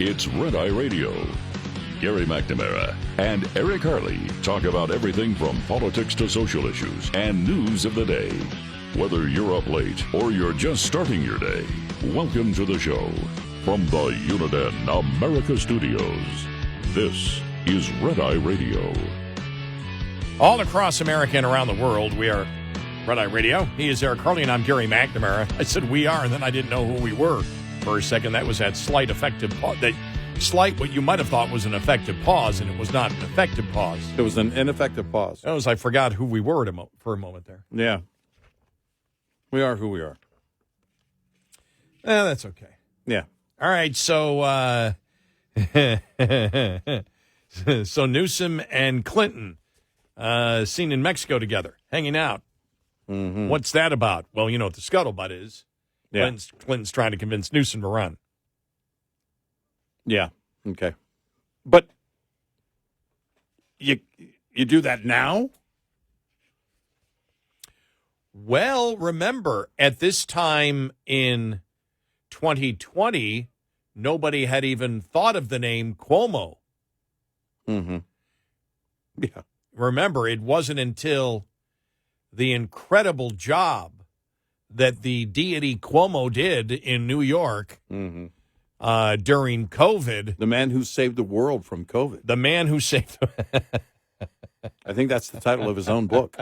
It's Red Eye Radio. Gary McNamara and Eric Harley talk about everything from politics to social issues and news of the day. Whether you're up late or you're just starting your day, welcome to the show. From the Uniden America Studios, this is Red Eye Radio. All across America and around the world, we are Red Eye Radio. He is Eric Harley, and I'm Gary McNamara. I said we are, and then I didn't know who we were for a second. That was that slight effective pause. That slight, what you might have thought was an effective pause, and it was not an effective pause. It was an ineffective pause. It was, I forgot who we were for a moment there. Yeah. We are who we are. That's okay. Yeah. All right, so so Newsom and Clinton seen in Mexico together, hanging out. Mm-hmm. What's that about? Well, you know what the scuttlebutt is. Yeah. Clinton's trying to convince Newsom to run. Yeah. Okay. But you do that now? Well, remember, at this time in 2020, nobody had even thought of the name Cuomo. Mm-hmm. Yeah. Remember, it wasn't until the incredible job that the deity Cuomo did in New York mm-hmm. During COVID. The man who saved the world from COVID. The man who saved... I think that's the title of his own book.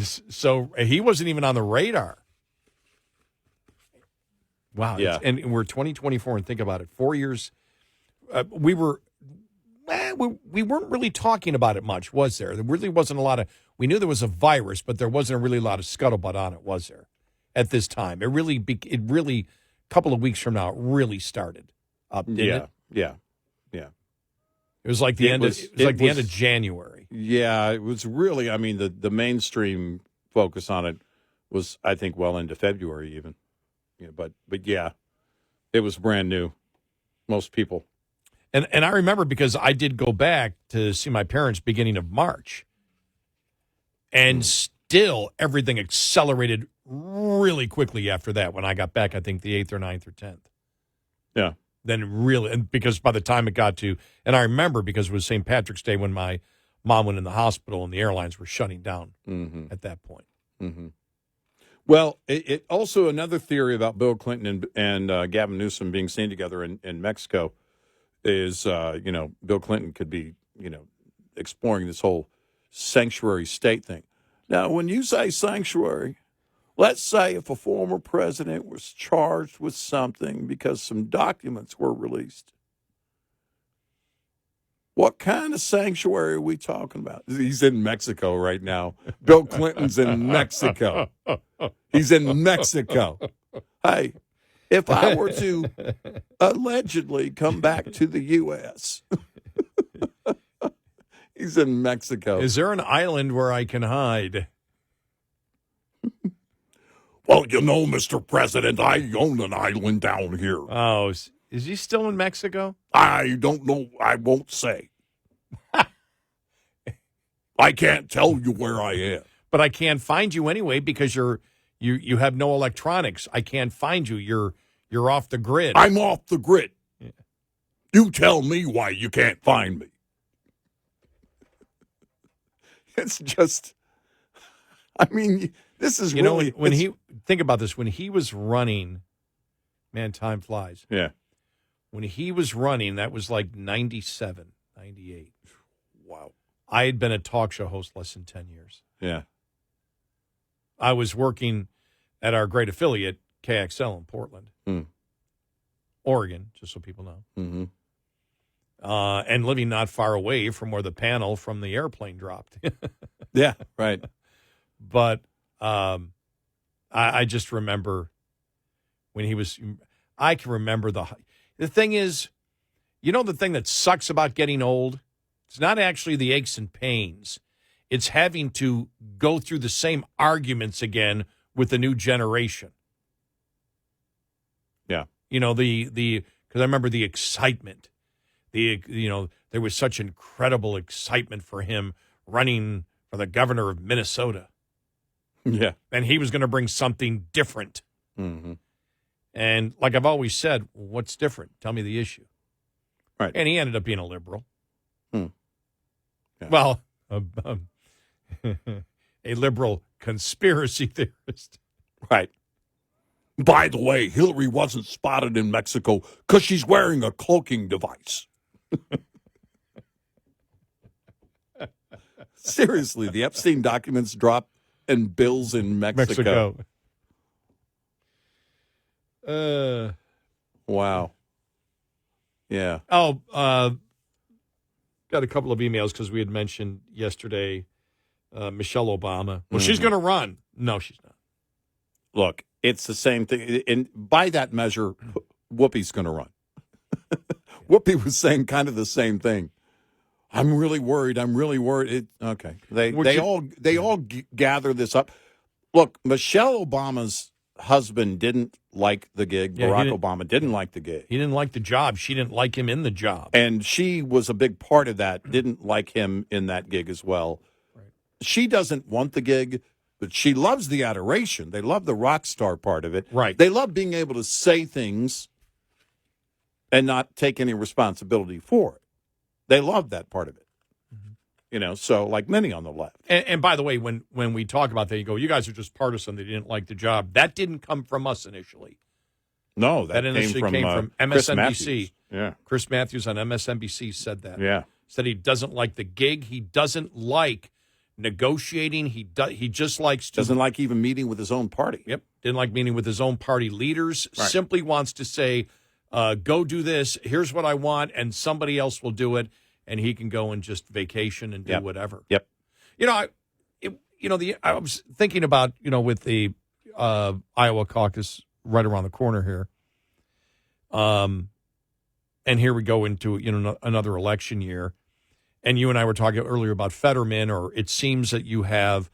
So he wasn't even on the radar. Wow. Yeah. And we're 2024, and think about it. 4 years. We weren't really talking about it much, was there? There really wasn't a lot of... We knew there was a virus, but there wasn't really a lot of scuttlebutt on it, was there? At this time. It really, a couple of weeks from now, it really started up, didn't it? Yeah. It was like the end of January. Yeah, it was really, I mean, the mainstream focus on it was, I think, well into February even. Yeah, but yeah, it was brand new. Most people. And I remember because I did go back to see my parents beginning of March. And still everything accelerated really quickly after that when I got back, I think the 8th or 9th or 10th. Yeah. Then really, and because by the time it got to, and I remember because it was St. Patrick's Day when my mom went in the hospital and the airlines were shutting down at that point. Mm-hmm. Well, it also another theory about Bill Clinton and Gavin Newsom being seen together in Mexico is, Bill Clinton could be, exploring this whole sanctuary state thing. Now, when you say sanctuary, let's say if a former president was charged with something because some documents were released. What kind of sanctuary are we talking about? He's in Mexico right now. Bill Clinton's in Mexico. He's in Mexico. Hey, if I were to allegedly come back to the U.S., he's in Mexico. Is there an island where I can hide? Well, Mr. President, I own an island down here. Oh, is he still in Mexico? I don't know. I won't say. I can't tell you where I am. But I can't find you anyway because you have no electronics. I can't find you. You're off the grid. I'm off the grid. Yeah. You tell me why you can't find me. It's just, I mean, this is really... Think about this. When he was running, man, time flies. Yeah. When he was running, that was like 97, 98. Wow. I had been a talk show host less than 10 years. Yeah. I was working at our great affiliate, KXL in Portland, Oregon, just so people know. Mm-hmm. And living not far away from where the panel from the airplane dropped. Yeah, right. But I just remember when he was, I can remember the thing is, the thing that sucks about getting old? It's not actually the aches and pains. It's having to go through the same arguments again with the new generation. Yeah. Because I remember the excitement. There was such incredible excitement for him running for the governor of Minnesota. Yeah. And he was going to bring something different. Mm-hmm. And like I've always said, what's different? Tell me the issue. Right. And he ended up being a liberal. Yeah. Well, a liberal conspiracy theorist. Right. By the way, Hillary wasn't spotted in Mexico because she's wearing a cloaking device. Seriously, the Epstein documents drop and bills in Mexico. Wow. Yeah. Oh, got a couple of emails because we had mentioned yesterday Michelle Obama. Well, she's going to run. No, she's not. Look, it's the same thing. And by that measure, Whoopi's going to run. Whoopi was saying kind of the same thing. I'm really worried. Okay. They all gather this up. Look, Michelle Obama's husband didn't like the gig. Yeah, Barack Obama didn't like the gig. He didn't like the job. She didn't like him in the job. And she was a big part of that, didn't like him in that gig as well. Right. She doesn't want the gig, but she loves the adoration. They love the rock star part of it. Right. They love being able to say things and not take any responsibility for it. They love that part of it. So like many on the left. And by the way, when we talk about that, you go, you guys are just partisan. They didn't like the job. That didn't come from us initially. No, that initially came from MSNBC. Chris Matthews. Yeah. Chris Matthews on MSNBC said that. Yeah. Said he doesn't like the gig. He doesn't like negotiating. He just likes to. Doesn't like even meeting with his own party. Yep. Didn't like meeting with his own party leaders. Right. Simply wants to say, go do this. Here's what I want. And somebody else will do it. And he can go and just vacation and do whatever. Yep. I was thinking about, with the Iowa caucus right around the corner here. And here we go into, another election year. And you and I were talking earlier about Fetterman, or it seems that you have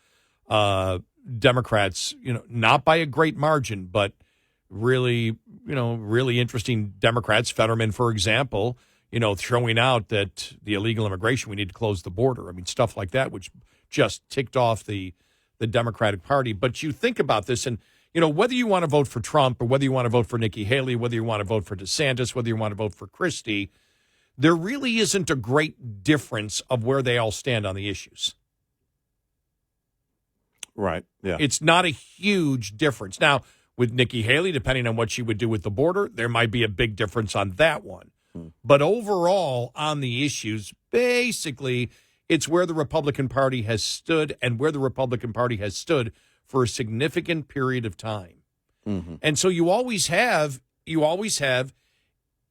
Democrats, not by a great margin, but really, really interesting Democrats. Fetterman, for example, throwing out that the illegal immigration, we need to close the border. I mean, stuff like that, which just ticked off the Democratic Party. But you think about this, and, whether you want to vote for Trump or whether you want to vote for Nikki Haley, whether you want to vote for DeSantis, whether you want to vote for Christie, there really isn't a great difference of where they all stand on the issues. Right, yeah. It's not a huge difference. Now, with Nikki Haley, depending on what she would do with the border, there might be a big difference on that one. But overall, on the issues, basically, it's where the Republican Party has stood and where the Republican Party has stood for a significant period of time. Mm-hmm. And so you always have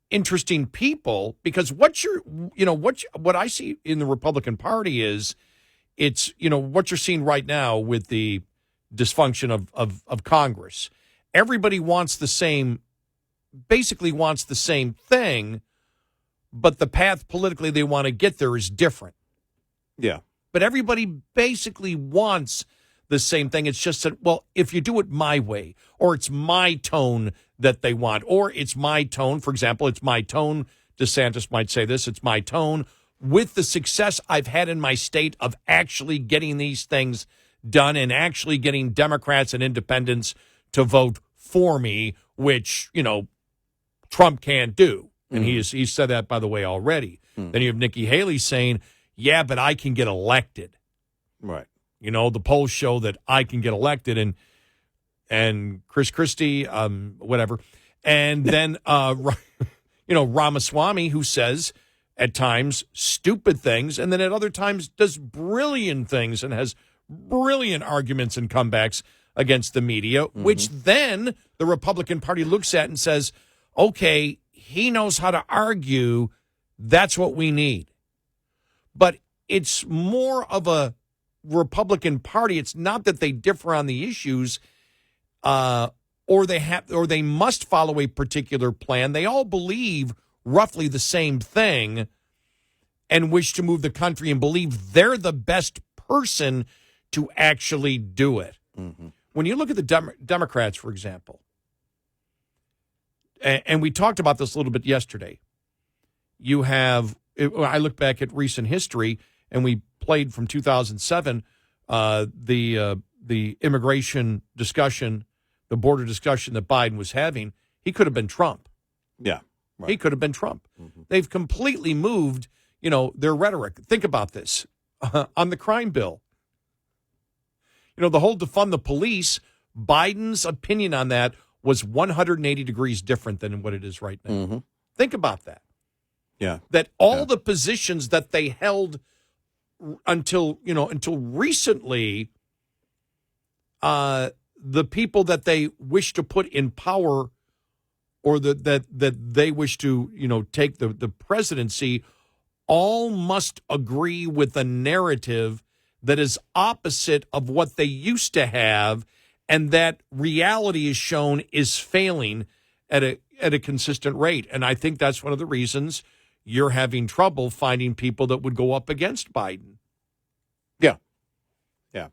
interesting people, because what I see in the Republican Party is it's, what you're seeing right now with the dysfunction of Congress. Everybody basically wants the same thing, but the path politically they want to get there is different. Yeah. But everybody basically wants the same thing. It's just that, well, if you do it my way, or it's my tone that they want, or it's my tone, for example, it's my tone, DeSantis might say this, it's my tone, with the success I've had in my state of actually getting these things done and actually getting Democrats and independents to vote for me, which, Trump can't do. And he's said that, by the way, already. Then you have Nikki Haley saying, yeah, but I can get elected. Right. The polls show that I can get elected. And Chris Christie, whatever. And then, Ramaswamy, who says at times stupid things, and then at other times does brilliant things and has brilliant arguments and comebacks against the media, which then the Republican Party looks at and says, okay, he knows how to argue. That's what we need. But it's more of a Republican Party. It's not that they differ on the issues, or they must follow a particular plan. They all believe roughly the same thing and wish to move the country and believe they're the best person to actually do it. Mm-hmm. When you look at the Democrats, for example, and we talked about this a little bit yesterday, I look back at recent history, and we played from 2007, the the immigration discussion, the border discussion that Biden was having, he could have been Trump. Yeah. Right. He could have been Trump. They've completely moved, their rhetoric. Think about this on the crime bill. The whole defund the police, Biden's opinion on that was 180 degrees different than what it is right now. Think about that. Yeah. That all the positions that they held until recently, the people that they wish to put in power or that they wish to, take the presidency, all must agree with a narrative that is opposite of what they used to have, and that reality is shown is failing at a consistent rate. And I think that's one of the reasons you're having trouble finding people that would go up against Biden. Yeah. Yeah.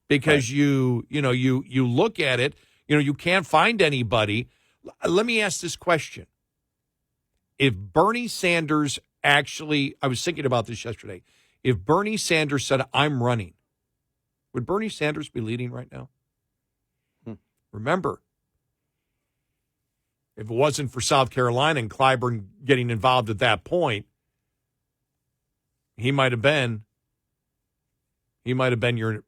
Because you look at it, you can't find anybody. Let me ask this question. If Bernie Sanders actually, I was thinking about this yesterday, if Bernie Sanders said, I'm running, would Bernie Sanders be leading right now? Remember, if it wasn't for South Carolina and Clyburn getting involved at that point, he might have been your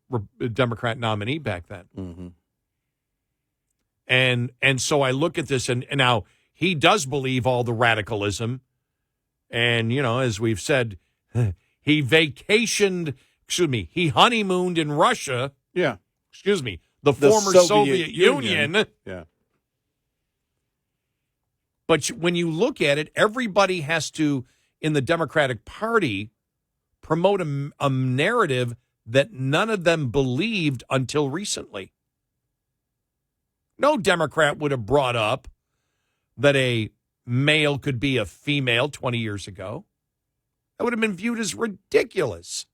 Democrat nominee back then. And so I look at this, and now he does believe all the radicalism. And, as we've said, he honeymooned in Russia. Yeah. The former Soviet Union. Yeah. But when you look at it, everybody has to, in the Democratic Party, promote a narrative that none of them believed until recently. No Democrat would have brought up that a male could be a female 20 years ago. That would have been viewed as ridiculous.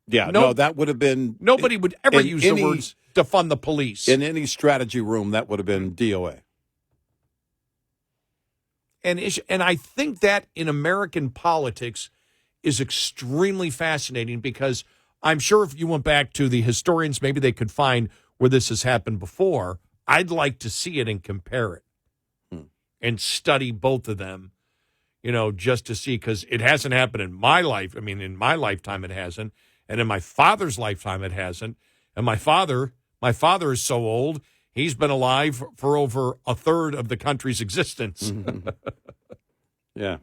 Yeah, no, that would have been... Nobody would ever use the words defund the police. In any strategy room, that would have been DOA. And I think that in American politics is extremely fascinating, because I'm sure if you went back to the historians, maybe they could find where this has happened before. I'd like to see it and compare it and study both of them, just to see, because it hasn't happened in my life. I mean, in my lifetime, it hasn't. And in my father's lifetime, it hasn't. And my father is so old, he's been alive for over a third of the country's existence. Yeah.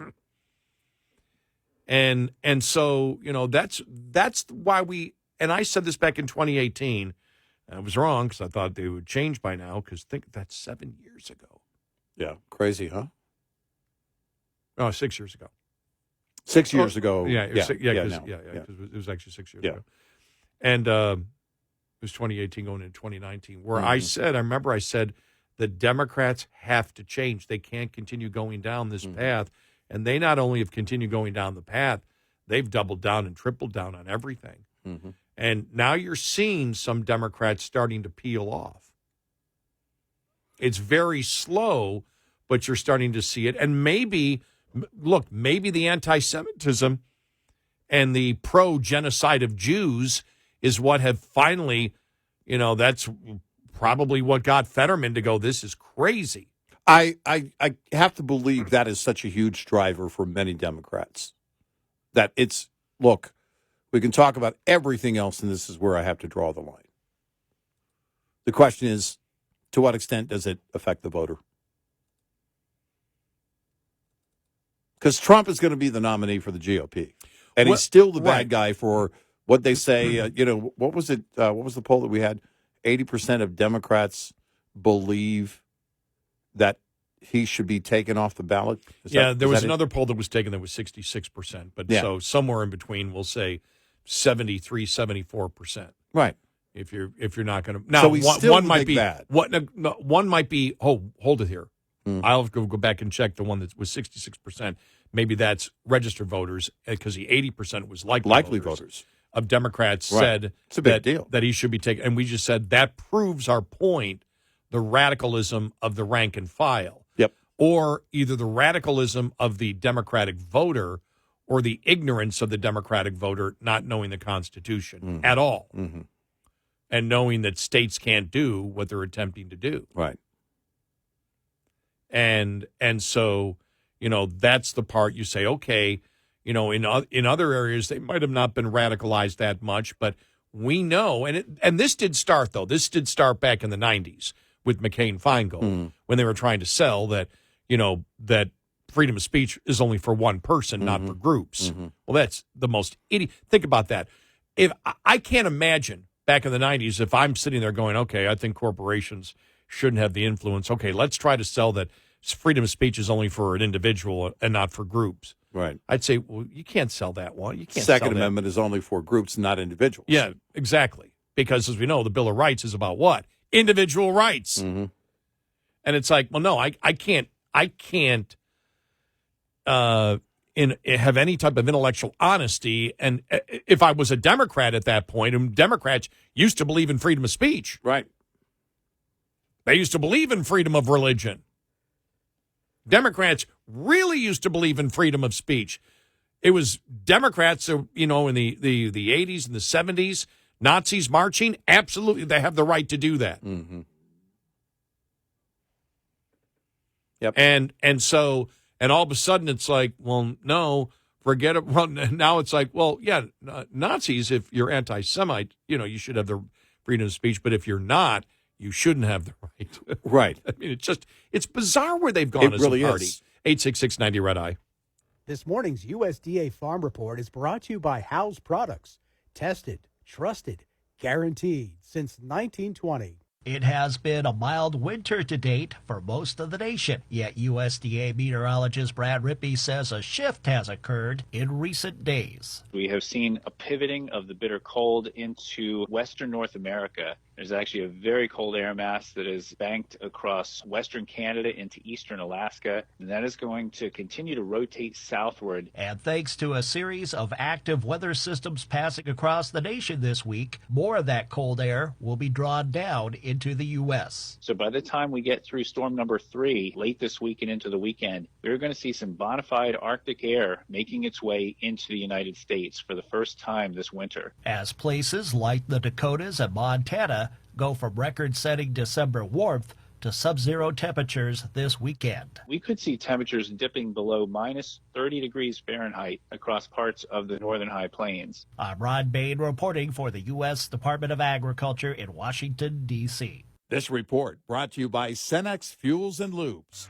And so, that's why and I said this back in 2018. I was wrong, because I thought they would change by now, because think that's 7 years ago. Yeah. Crazy, huh? Oh, 6 years ago. 6 years ago. Yeah, because it was actually 6 years ago. And it was 2018 going into 2019, where I remember I said the Democrats have to change. They can't continue going down this path. And they not only have continued going down the path, they've doubled down and tripled down on everything. And now you're seeing some Democrats starting to peel off. It's very slow, but you're starting to see it. And maybe the anti-Semitism and the pro-genocide of Jews is what have finally, that's probably what got Fetterman to go, this is crazy. I have to believe that is such a huge driver for many Democrats. That look, we can talk about everything else, and this is where I have to draw the line. The question is, to what extent does it affect the voter? Because Trump is going to be the nominee for the GOP. And he's still the bad guy for what they say. What was it? What was the poll that we had? 80% of Democrats believe that he should be taken off the ballot. There was another poll that was taken that was 66%. But so somewhere in between, we'll say 73, 74%. Right. If you're not going to now, so he's still one might be bad. One might be. Oh, hold it here. I'll have to go back and check the one that was 66%. Maybe that's registered voters, because the 80% was likely voters of Democrats said it's a big deal that he should be taken. And we just said that proves our point, the radicalism of the rank and file. Yep. Or either the radicalism of the Democratic voter or the ignorance of the Democratic voter not knowing the Constitution at all. and knowing that states can't do what they're attempting to do. Right. And so, that's the part you say, okay, in other areas they might have not been radicalized that much, but we know, and this did start, though. This did start back in the 90s with McCain-Feingold when they were trying to sell that, that freedom of speech is only for one person, not for groups. Well, that's the most idiot. Think about that. If I can't imagine back in the 90s if I'm sitting there going, okay, I think corporations shouldn't have the influence. Okay, let's try to sell that freedom of speech is only for an individual and not for groups. Right. I'd say, well, you can't sell that one. You can't. Second Amendment is only for groups, not individuals. Yeah, exactly. Because as we know, the Bill of Rights is about what? Individual rights. And it's like, well, no, I can't have any type of intellectual honesty. And if I was a Democrat at that point, and Democrats used to believe in freedom of speech. Right. They used to believe in freedom of religion. Democrats really used to believe in freedom of speech. It was Democrats, in the 80s and the 70s, Nazis marching. Absolutely, they have the right to do that. Yep. And so, and all of a sudden it's like, well, no, forget it. Well, now it's like, well, yeah, Nazis, if you're anti-Semite, you should have the freedom of speech. But if you're not, you shouldn't have the right. Right. I mean, it's bizarre where they've gone as really a party. is. 866-90 Red Eye. This morning's USDA Farm Report is brought to you by House Products. Tested, trusted, guaranteed since 1920. It has been a mild winter to date for most of the nation, yet USDA meteorologist Brad Rippey says a shift has occurred in recent days. We have seen a pivoting of the bitter cold into western North America. There's actually a very cold air mass that is banked across western Canada into eastern Alaska, and that is going to continue to rotate southward. And thanks to a series of active weather systems passing across the nation this week, more of that cold air will be drawn down into the U.S. So by the time we get through storm number 3, late this week and into the weekend, we're going to see some bona fide Arctic air making its way into the United States for the first time this winter. As places like the Dakotas and Montana go from record-setting December warmth to sub-zero temperatures this weekend. We could see temperatures dipping below minus 30 degrees Fahrenheit across parts of the northern high plains. I'm Ron Bain reporting for the U.S. Department of Agriculture in Washington, D.C. This report brought to you by Cenex Fuels and Lubes.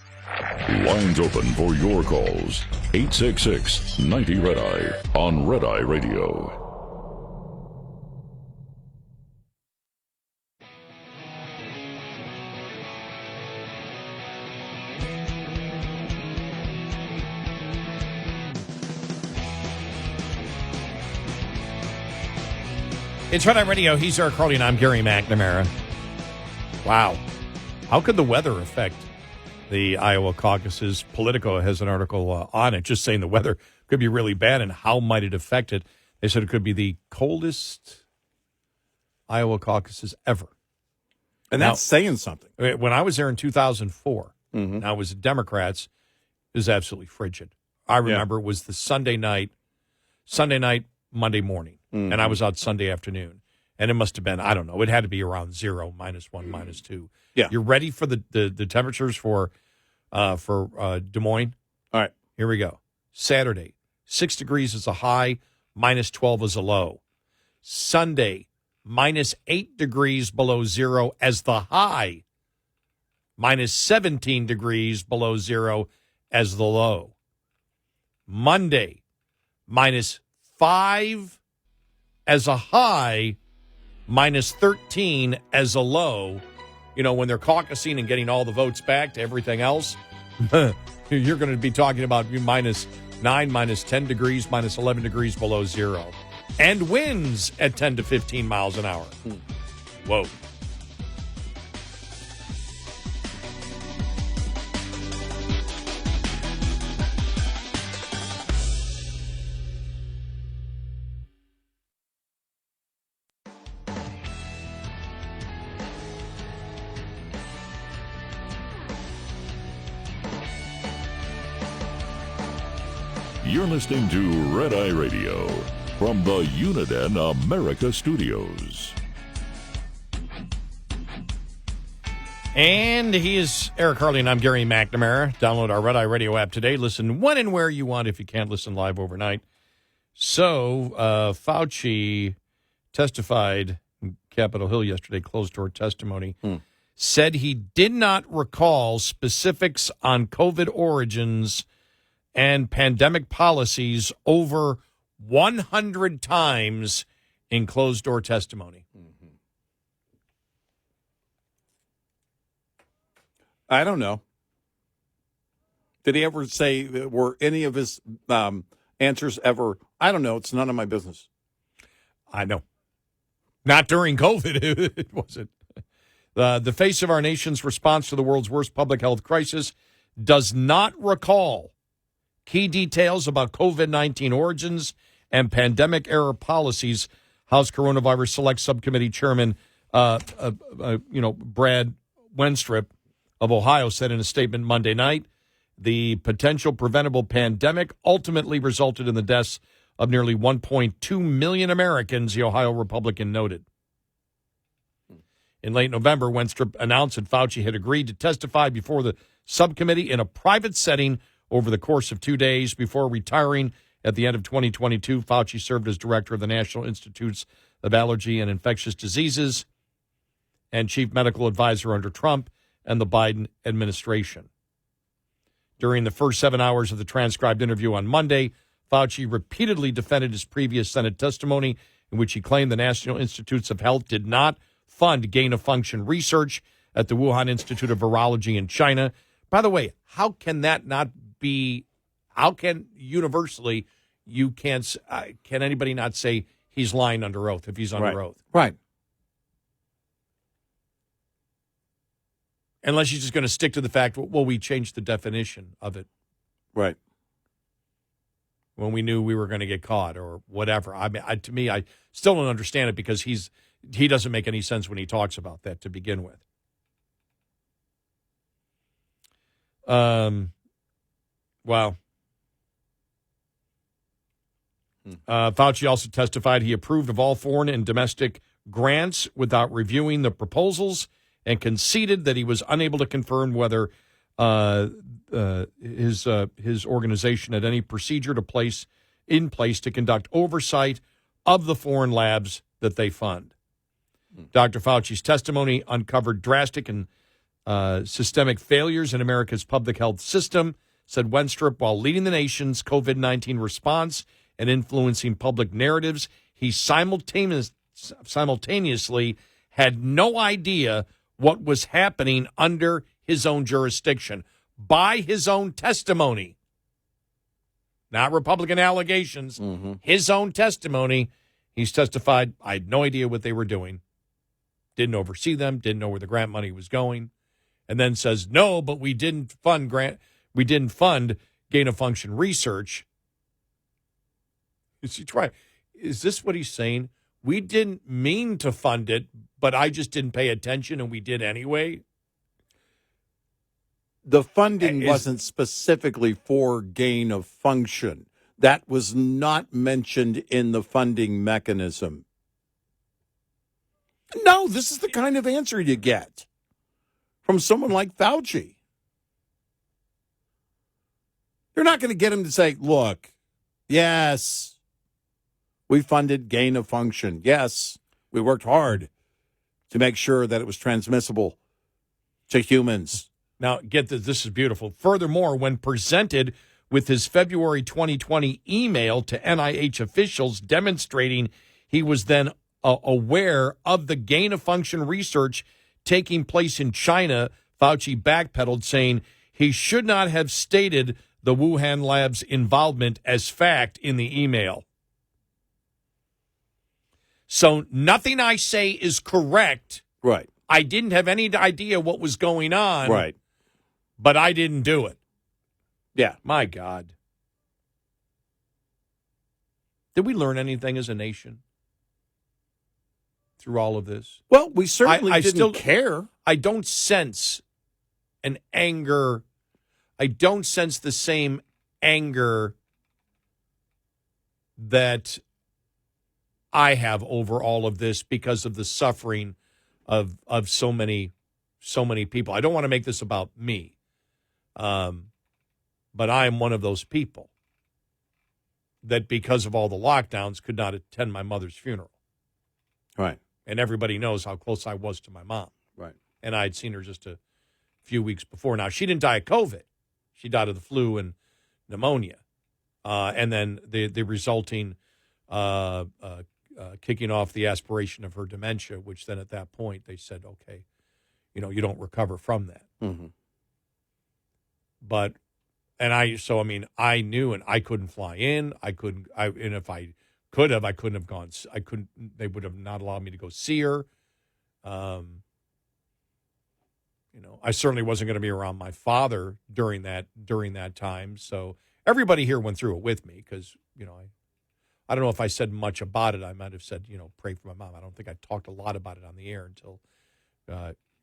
Lines open for your calls. 866-90 Red Eye on Red Eye Radio. It's Red Eye Radio. He's Eric Carly, and I'm Gary McNamara. Wow. How could the weather affect the Iowa caucuses? Politico has an article on it, just saying the weather could be really bad, and how might it affect it? They said it could be the coldest Iowa caucuses ever. And that's saying something. When I was there in 2004, and I was Democrats, it was absolutely frigid. I remember it was the Sunday night, Monday morning. And I was out Sunday afternoon. And it must have been, I don't know, it had to be around 0, -1, -2. Yeah. You're ready for the temperatures for Des Moines? All right. Here we go. Saturday, 6 degrees is a high, -12 is a low. Sunday, -8 degrees below 0 as the high, -17 degrees below 0 as the low. Monday, -5 as a high, -13 as a low. You know, when they're caucusing and getting all the votes back to everything else, you're going to be talking about -9, -10 degrees, -11 degrees below 0. And winds at 10 to 15 miles an hour. Whoa. You're listening to Red Eye Radio from the Uniden America Studios. And he is Eric Harley, and I'm Gary McNamara. Download our Red Eye Radio app today. Listen when and where you want if you can't listen live overnight. So, Fauci testified in Capitol Hill yesterday, closed-door testimony, said he did not recall specifics on COVID origins and pandemic policies over 100 times in closed-door testimony. I don't know. Did he ever say, were any of his answers ever, I don't know, it's none of my business? I know. Not during COVID, it wasn't. The face of our nation's response to the world's worst public health crisis does not recall key details about COVID-19 origins and pandemic-era policies, House Coronavirus Select Subcommittee Chairman Brad Wenstrup of Ohio said in a statement Monday night. The potential preventable pandemic ultimately resulted in the deaths of nearly 1.2 million Americans, the Ohio Republican noted. In late November, Wenstrup announced that Fauci had agreed to testify before the subcommittee in a private setting over the course of 2 days before retiring at the end of 2022. Fauci served as director of the National Institutes of Allergy and Infectious Diseases and chief medical advisor under Trump and the Biden administration. During the first 7 hours of the transcribed interview on Monday, Fauci repeatedly defended his previous Senate testimony in which he claimed the National Institutes of Health did not fund gain-of-function research at the Wuhan Institute of Virology in China. By the way, how can that not be, how can universally, can anybody not say he's lying under oath if he's under oath? Right. Unless you're just going to stick to the fact, well, we changed the definition of it. Right. When we knew we were going to get caught or whatever. I mean, to me, I still don't understand it because he doesn't make any sense when he talks about that to begin with. Wow. Fauci also testified he approved of all foreign and domestic grants without reviewing the proposals and conceded that he was unable to confirm whether his organization had any procedure in place to conduct oversight of the foreign labs that they fund. Dr. Fauci's testimony uncovered drastic and systemic failures in America's public health system, said Wenstrup, while leading the nation's COVID-19 response and influencing public narratives. He simultaneously had no idea what was happening under his own jurisdiction by his own testimony. Not Republican allegations, his own testimony. He's testified, I had no idea what they were doing. Didn't oversee them, didn't know where the grant money was going. And then says, no, but we didn't fund gain-of-function research. Is this what he's saying? We didn't mean to fund it, but I just didn't pay attention and we did anyway? The funding wasn't specifically for gain of function. That was not mentioned in the funding mechanism. No, this is the kind of answer you get from someone like Fauci. You're not going to get him to say, look, yes, we funded gain of function. Yes, we worked hard to make sure that it was transmissible to humans. Now, get this. This is beautiful. Furthermore, when presented with his February 2020 email to NIH officials demonstrating he was then aware of the gain-of-function research taking place in China, Fauci backpedaled, saying he should not have stated the Wuhan lab's involvement as fact in the email. So nothing I say is correct. Right. I didn't have any idea what was going on. Right. But I didn't do it. Yeah. My God. Did we learn anything as a nation through all of this? Well, we certainly didn't still care. I don't sense an anger. I don't sense the same anger that I have over all of this because of the suffering of so many so many people. I don't want to make this about me, but I am one of those people that, because of all the lockdowns, could not attend my mother's funeral. Right. And everybody knows how close I was to my mom. Right. And I had seen her just a few weeks before. Now, she didn't die of COVID. She died of the flu and pneumonia. And then the resulting kicking off the aspiration of her dementia, which then at that point they said, okay, you don't recover from that. Mm-hmm. But, I knew, and I couldn't fly in. And if I could have, I couldn't have gone. They would have not allowed me to go see her. I certainly wasn't going to be around my father during that time. So everybody here went through it with me because, I don't know if I said much about it. I might have said, pray for my mom. I don't think I talked a lot about it on the air until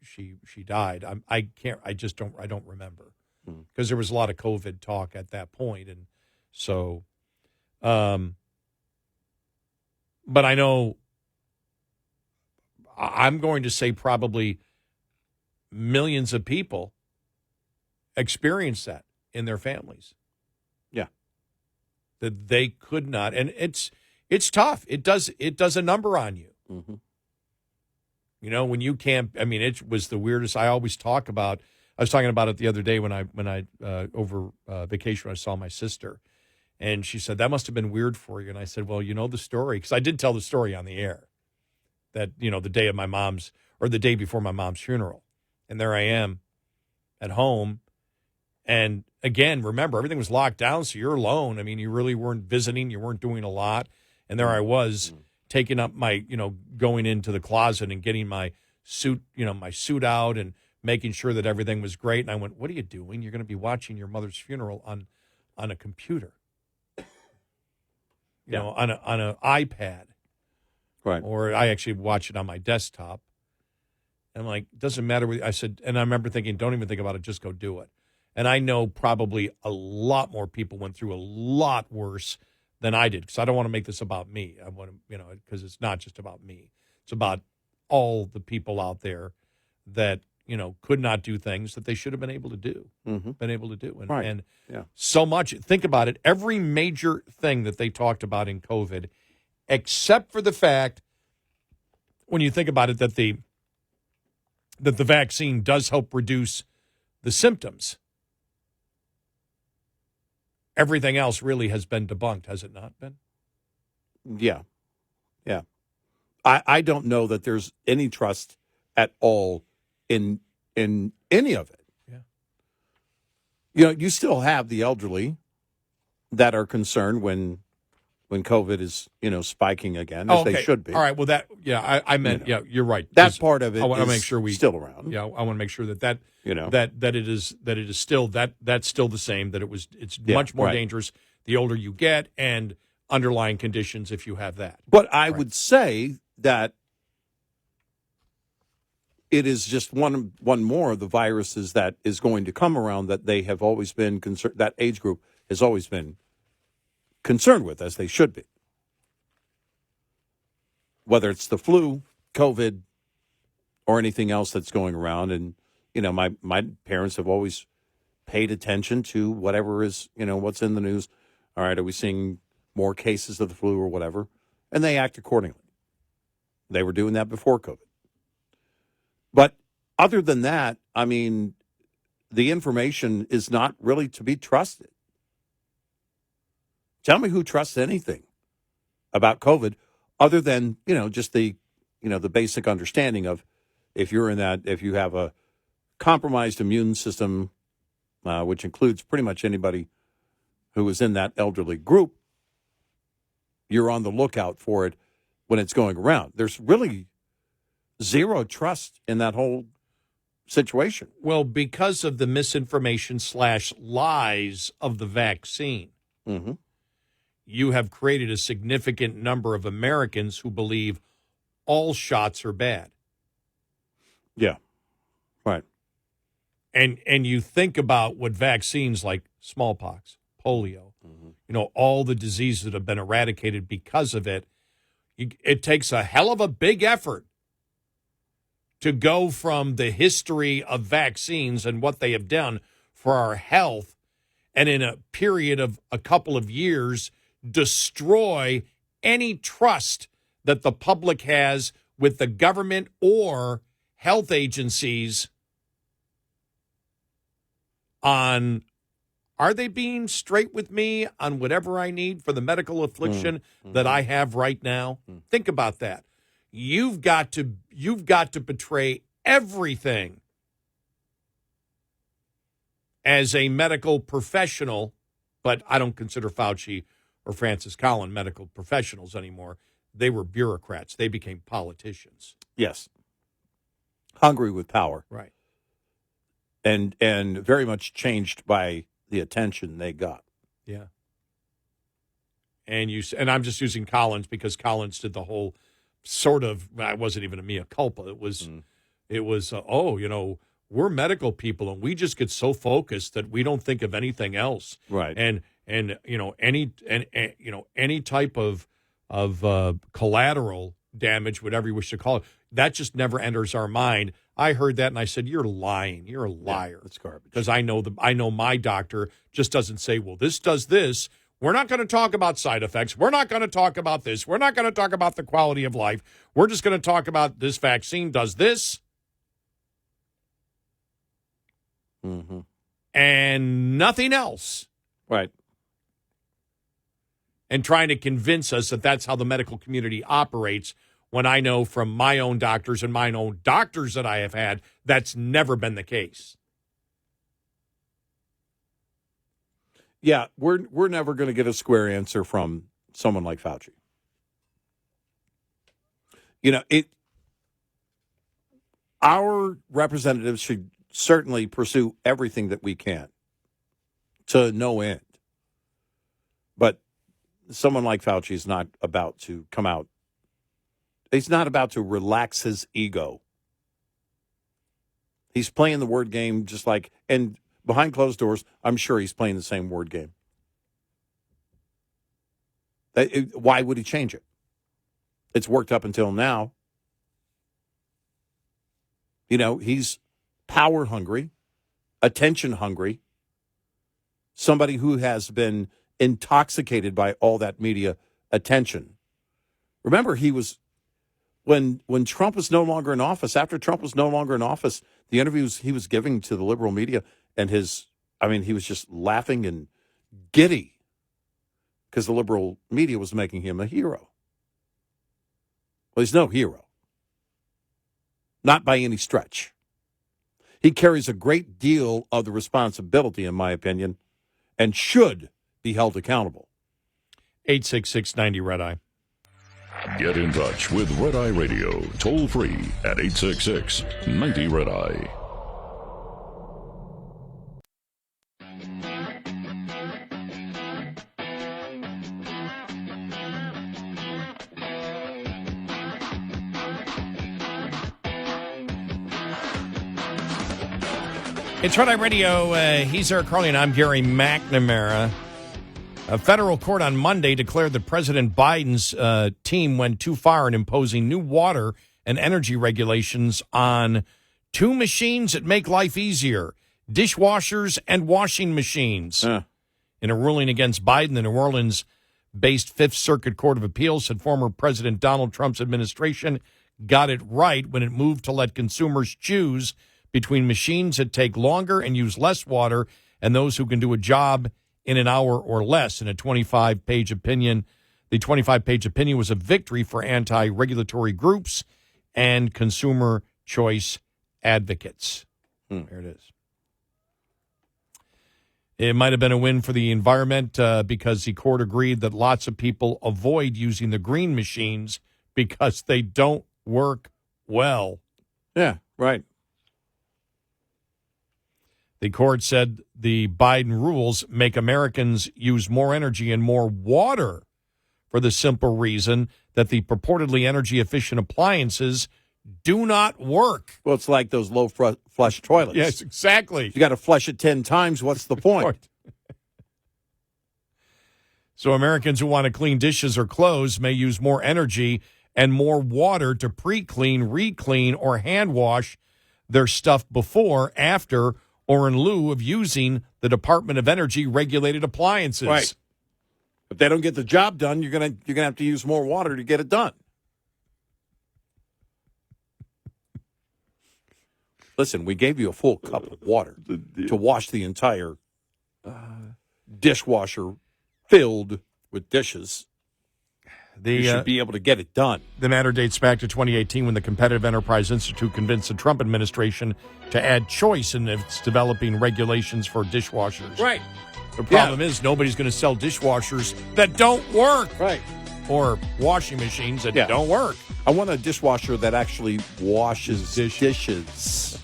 she died. I don't remember because there was a lot of COVID talk at that point. And so, but I know I'm going to say probably millions of people experience that in their families. Yeah. That they could not, and it's tough. It does a number on you. Mm-hmm. When you can't. It was the weirdest. I always talk about. I was talking about it the other day when I over vacation when I saw my sister, and she said that must have been weird for you. And I said, well, the story, because I did tell the story on the air that the day of my mom's, or the day before my mom's funeral, and there I am at home. And again, remember, everything was locked down, so you're alone. You really weren't visiting. You weren't doing a lot. And there I was taking up my, going into the closet and getting my suit, my suit out and making sure that everything was great. And I went, what are you doing? You're going to be watching your mother's funeral on a computer, on an iPad. Right. Or I actually watch it on my desktop. And I'm like, it doesn't matter. I said, and I remember thinking, don't even think about it. Just go do it. And I know probably a lot more people went through a lot worse than I did, because I don't want to make this about me. I want to, because it's not just about me. It's about all the people out there that, could not do things that they should have been able to do, And, right. and yeah. so much, think about it, every major thing that they talked about in COVID, except for the fact, when you think about it, that the vaccine does help reduce the symptoms. Everything else really has been debunked, has it not been? Yeah. Yeah. I don't know that there's any trust at all in any of it. Yeah. You still have the elderly that are concerned when COVID is, spiking again, as they should be. All right. Well, I meant, you're right. That part of it I want to is make sure we still around. Yeah, I want to make sure that it is still that's still the same. That it's much more dangerous the older you get, and underlying conditions if you have that. But I would say that it is just one more of the viruses that is going to come around that they have always been concerned. That age group has always been concerned with, as they should be. Whether it's the flu, COVID, or anything else that's going around. And, my parents have always paid attention to whatever is, what's in the news. All right, are we seeing more cases of the flu or whatever? And they act accordingly. They were doing that before COVID. But other than that, the information is not really to be trusted. Tell me who trusts anything about COVID other than, just the basic understanding of if you have a compromised immune system, which includes pretty much anybody who is in that elderly group, you're on the lookout for it when it's going around. There's really zero trust in that whole situation. Well, because of the misinformation / lies of the vaccine. Mm-hmm. You have created a significant number of Americans who believe all shots are bad. Yeah, right. And you think about what vaccines like smallpox, polio, all the diseases that have been eradicated because of it. It takes a hell of a big effort to go from the history of vaccines and what they have done for our health, and in a period of a couple of years, destroy any trust that the public has with the government or health agencies on, are they being straight with me on whatever I need for the medical affliction that I have right now? Think about that. You've got to betray everything as a medical professional, but I don't consider Fauci or Francis Collin medical professionals anymore. They were bureaucrats. They became politicians. Yes. Hungry with power. Right. And very much changed by the attention they got. Yeah. And I'm just using Collins because Collins did the whole sort of, it wasn't even a mea culpa. It was, we're medical people and we just get so focused that we don't think of anything else. Right. And any type of collateral damage, whatever you wish to call it, that just never enters our mind. I heard that and I said, "You're lying. You're a liar." That's garbage. Because I know my doctor just doesn't say, "Well, this does this." We're not going to talk about side effects. We're not going to talk about this. We're not going to talk about the quality of life. We're just going to talk about this vaccine does this. Mm-hmm. And nothing else. Right. And trying to convince us that that's how the medical community operates, when I know from my own doctors and my own doctors that I have had, that's never been the case. Yeah, we're never going to get a square answer from someone like Fauci. Our representatives should certainly pursue everything that we can to no end. But someone like Fauci is not about to come out. He's not about to relax his ego. He's playing the word game just like, and behind closed doors, I'm sure he's playing the same word game. Why would he change it? It's worked up until now. He's power hungry, attention hungry, somebody who has been intoxicated by all that media attention. Remember, he was, when Trump was no longer in office, after Trump was no longer in office, the interviews he was giving to the liberal media, and he was just laughing and giddy because the liberal media was making him a hero. Well, he's no hero. Not by any stretch. He carries a great deal of the responsibility, in my opinion, and should be held accountable. 866-90-RED-EYE. Get in touch with Red Eye Radio, toll free at 866-90-RED-EYE. It's Red Eye Radio. He's Eric Carly, and I'm Gary McNamara. A federal court on Monday declared that President Biden's team went too far in imposing new water and energy regulations on two machines that make life easier, dishwashers and washing machines. In a ruling against Biden, the New Orleans-based Fifth Circuit Court of Appeals said former President Donald Trump's administration got it right when it moved to let consumers choose between machines that take longer and use less water and those who can do a job in an hour or less. In a 25-page opinion, the 25-page opinion was a victory for anti-regulatory groups and consumer choice advocates. There it is. It might have been a win for the environment because the court agreed that lots of people avoid using the green machines because they don't work well. Yeah, right. The court said the Biden rules make Americans use more energy and more water for the simple reason that the purportedly energy-efficient appliances do not work. Well, it's like those low flush toilets. Yes, exactly. You got to flush it 10 times. What's the point? So Americans who want to clean dishes or clothes may use more energy and more water to pre-clean, re-clean, or hand wash their stuff before, after, or in lieu of using the Department of Energy regulated appliances. Right. If they don't get the job done, you're gonna have to use more water to get it done. Listen, we gave you a full cup of water to wash the entire dishwasher filled with dishes. You should be able to get it done. The matter dates back to 2018 when the Competitive Enterprise Institute convinced the Trump administration to add choice in its developing regulations for dishwashers. Right. The problem is nobody's going to sell dishwashers that don't work. Right. Or washing machines that don't work. I want a dishwasher that actually washes dishes.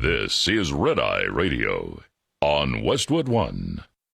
This is Red Eye Radio on Westwood One.